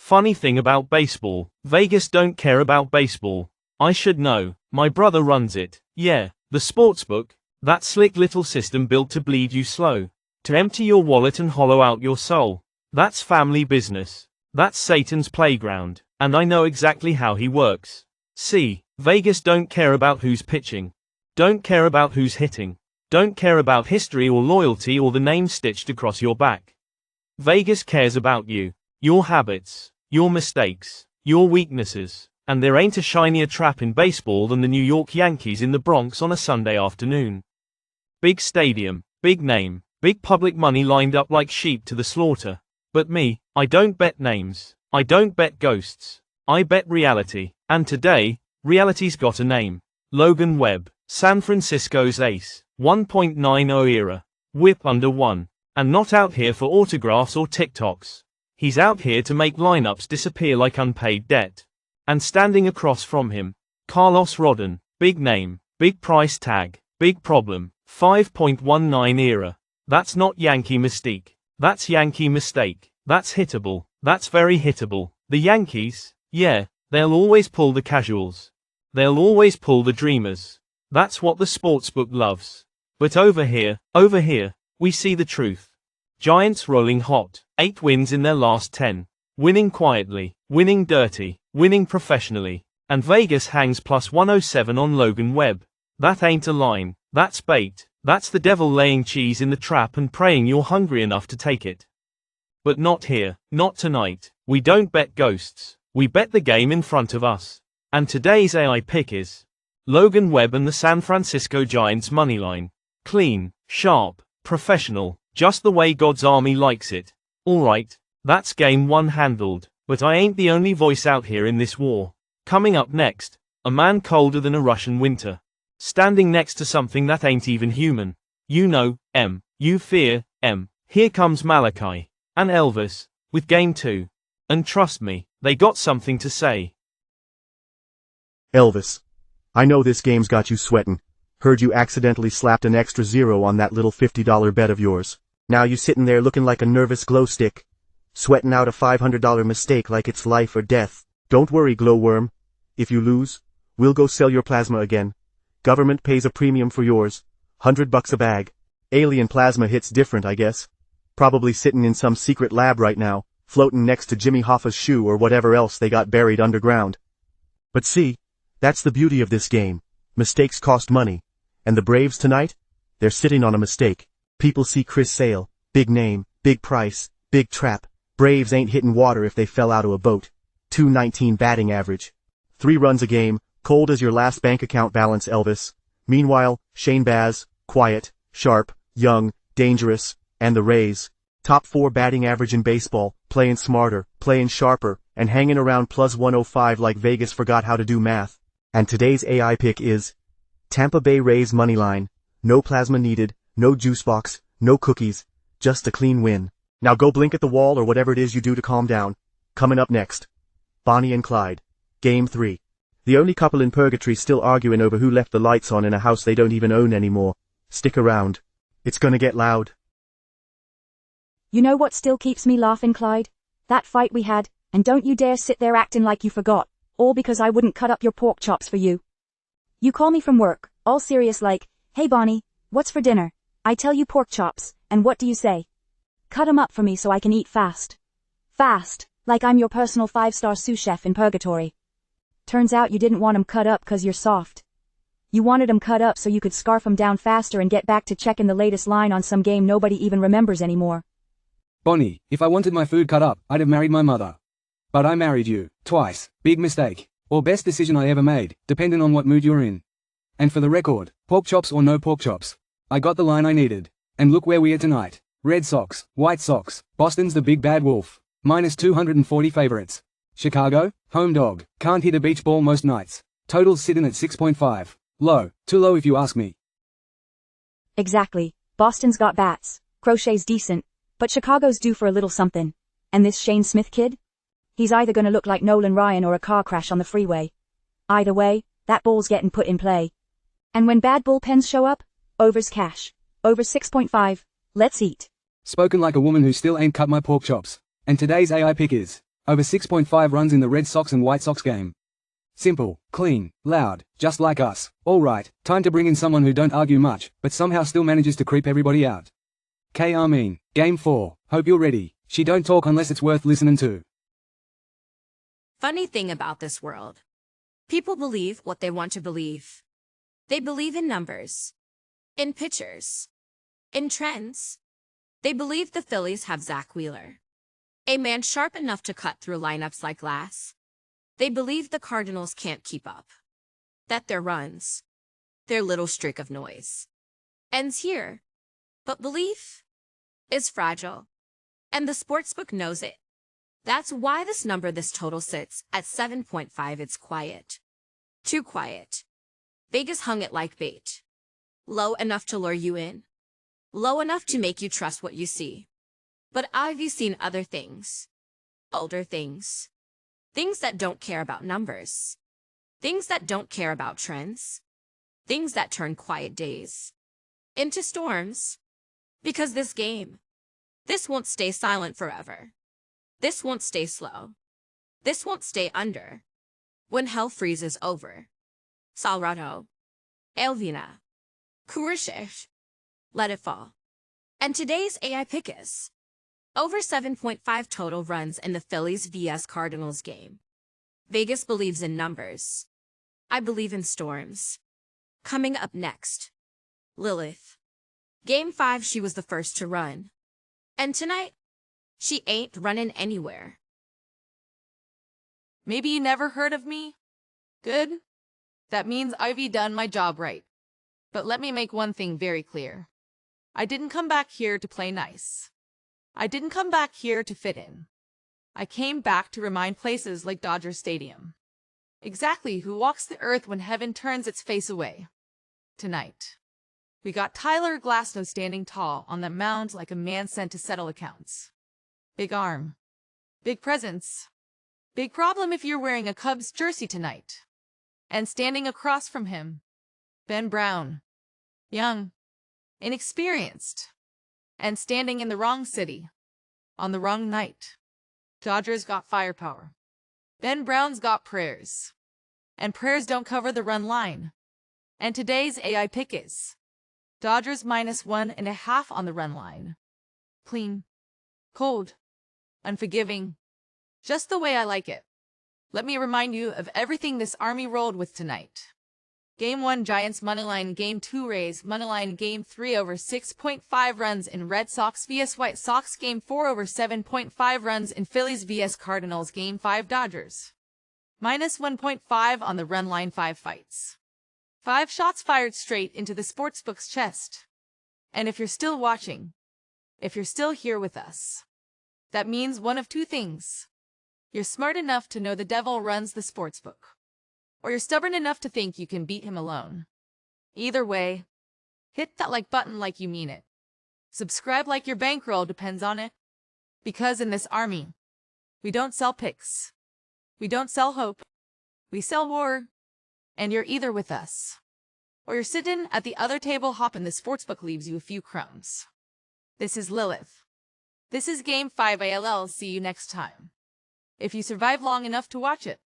Funny thing about baseball, Vegas don't care about baseball. I should know, my brother runs it. Yeah, the sportsbook, that slick little system built to bleed you slow, to empty your wallet and hollow out your soul. That's family business. That's Satan's playground, and I know exactly how he works. See, Vegas don't care about who's pitching, don't care about who's hitting, don't care about history or loyalty or the name stitched across your back. Vegas cares about you, your habits, your mistakes, your weaknesses, and there ain't a shinier trap in baseball than the New York Yankees in the Bronx on a Sunday afternoon. Big stadium, big name, big public money lined up like sheep to the slaughter. But me, I don't bet names, I don't bet ghosts, I bet reality, and today, reality's got a name. Logan Webb, San Francisco's ace, 1.90 ERA, whip under 1, and not out here for autographs or TikToks. He's out here to make lineups disappear like unpaid debt. And standing across from him, Carlos Rodon, big name, big price tag, big problem, 5.19 ERA. That's not Yankee mystique. That's Yankee mistake. That's hittable. That's very hittable. The Yankees, yeah, they'll always pull the casuals. They'll always pull the dreamers. That's what the sportsbook loves. But over here, we see the truth. Giants rolling hot, 8 wins in their last 10. Winning quietly, winning dirty, winning professionally. And Vegas hangs plus 107 on Logan Webb. That ain't a line, that's bait. That's the devil laying cheese in the trap and praying you're hungry enough to take it. But not here, not tonight. We don't bet ghosts. We bet the game in front of us. And today's AI pick is Logan Webb and the San Francisco Giants moneyline. Clean, sharp, professional, just the way God's army likes it. Alright, that's game 1 handled, but I ain't the only voice out here in this war. Coming up next, a man colder than a Russian winter. Standing next to something that ain't even human. You know, you fear, Here comes Malachi and Elvis with game 2. And trust me, they got something to say. Elvis, I know this game's got you sweating. Heard you accidentally slapped an extra 0 on that little $50 bet of yours. Now you sitting there looking like a nervous glow stick, sweating out a $500 mistake like it's life or death. Don't worry, glowworm. If you lose, we'll go sell your plasma again. Government pays a premium for yours, $100 a bag. Alien plasma hits different, I guess. Probably sitting in some secret lab right now, floating next to Jimmy Hoffa's shoe or whatever else they got buried underground. But see, that's the beauty of this game. Mistakes cost money. And the Braves tonight? They're sitting on a mistake. People see Chris Sale, big name, big price, big trap. Braves ain't hitting water if they fell out of a boat. .219 batting average. 3 runs a game. Cold as your last bank account balance, Elvis. Meanwhile, Shane Baz, quiet, sharp, young, dangerous, and the Rays. Top 4 batting average in baseball, playing smarter, playing sharper, and hanging around plus 105 like Vegas forgot how to do math. And today's AI pick is Tampa Bay Rays moneyline. No plasma needed, no juice box, no cookies, just a clean win. Now go blink at the wall or whatever it is you do to calm down. Coming up next, Bonnie and Clyde. Game 3. The only couple in purgatory still arguing over who left the lights on in a house they don't even own anymore. Stick around. It's gonna get loud. You know what still keeps me laughing, Clyde? That fight we had, and don't you dare sit there acting like you forgot, all because I wouldn't cut up your pork chops for you. You call me from work, all serious like, hey Bonnie, what's for dinner? I tell you pork chops, and what do you say? Cut 'em up for me so I can eat fast. Fast, like I'm your personal 5-star sous chef in purgatory. Turns out you didn't want 'em cut up 'cause you're soft. You wanted 'em cut up so you could scarf 'em down faster and get back to checking the latest line on some game nobody even remembers anymore. Bonnie, if I wanted my food cut up, I'd have married my mother. But I married you, twice, big mistake, or best decision I ever made, depending on what mood you're in. And for the record, pork chops or no pork chops, I got the line I needed. And look where we are tonight. Red Sox, White Sox, Boston's the big bad wolf, minus 240 favorites. Chicago, home dog, can't hit a beach ball most nights. Totals sitting at 6.5. Low, too low if you ask me. Exactly. Boston's got bats, Crochet's decent, but Chicago's due for a little something. And this Shane Smith kid? He's either gonna look like Nolan Ryan or a car crash on the freeway. Either way, that ball's getting put in play. And when bad bullpens show up, over's cash. Over 6.5, let's eat. Spoken like a woman who still ain't cut my pork chops. And today's AI pick is Over 6.5 runs in the Red Sox and White Sox game. Simple, clean, loud, just like us. All right, time to bring in someone who don't argue much, but somehow still manages to creep everybody out. K-Armin, Game 4, hope you're ready. She don't talk unless it's worth listening to. Funny thing about this world. People believe what they want to believe. They believe in numbers, in pitchers, in trends. They believe the Phillies have Zach Wheeler, a man sharp enough to cut through lineups like glass. They believe the Cardinals can't keep up, that their runs, their little streak of noise, ends here. But belief is fragile, and the sportsbook knows it. That's why this total sits at 7.5. It's quiet. Too quiet. Vegas hung it like bait. Low enough to lure you in. Low enough to make you trust what you see. But have you seen other things? Older things. Things that don't care about numbers. Things that don't care about trends. Things that turn quiet days into storms. Because this game, this won't stay silent forever. This won't stay slow. This won't stay under. When hell freezes over. Salrado. Elvina. Kurishish. Let it fall. And today's AI pick is over 7.5 total runs in the Phillies vs Cardinals game. Vegas believes in numbers. I believe in storms. Coming up next, Lilith. Game 5, she was the first to run. And tonight, she ain't running anywhere. Maybe you never heard of me? Good. That means I've done my job right. But let me make one thing very clear. I didn't come back here to play nice. I didn't come back here to fit in. I came back to remind places like Dodger Stadium exactly who walks the earth when heaven turns its face away. Tonight, we got Tyler Glasnow standing tall on that mound like a man sent to settle accounts. Big arm. Big presence. Big problem if you're wearing a Cubs jersey tonight. And standing across from him, Ben Brown. Young. Inexperienced. And standing in the wrong city. On the wrong night. Dodgers got firepower. Ben Brown's got prayers. And prayers don't cover the run line. And today's AI pick is Dodgers -1.5 on the run line. Clean. Cold. Unforgiving. Just the way I like it. Let me remind you of everything this army rolled with tonight. Game 1 Giants Moneyline, Game 2 Rays Moneyline, Game 3 over 6.5 runs in Red Sox vs White Sox, Game 4 over 7.5 runs in Phillies vs Cardinals, Game 5 Dodgers -1.5 on the run line, 5 fights. 5 shots fired straight into the sportsbook's chest. And if you're still watching, if you're still here with us, that means one of two things. You're smart enough to know the devil runs the sportsbook. Or you're stubborn enough to think you can beat him alone. Either way, hit that like button like you mean it. Subscribe like your bankroll depends on it. Because in this army, we don't sell picks. We don't sell hope. We sell war. And you're either with us, or you're sitting at the other table hopping the sportsbook leaves you a few crumbs. This is Lilith. This is Game 5 ALL. See you next time. If you survive long enough to watch it.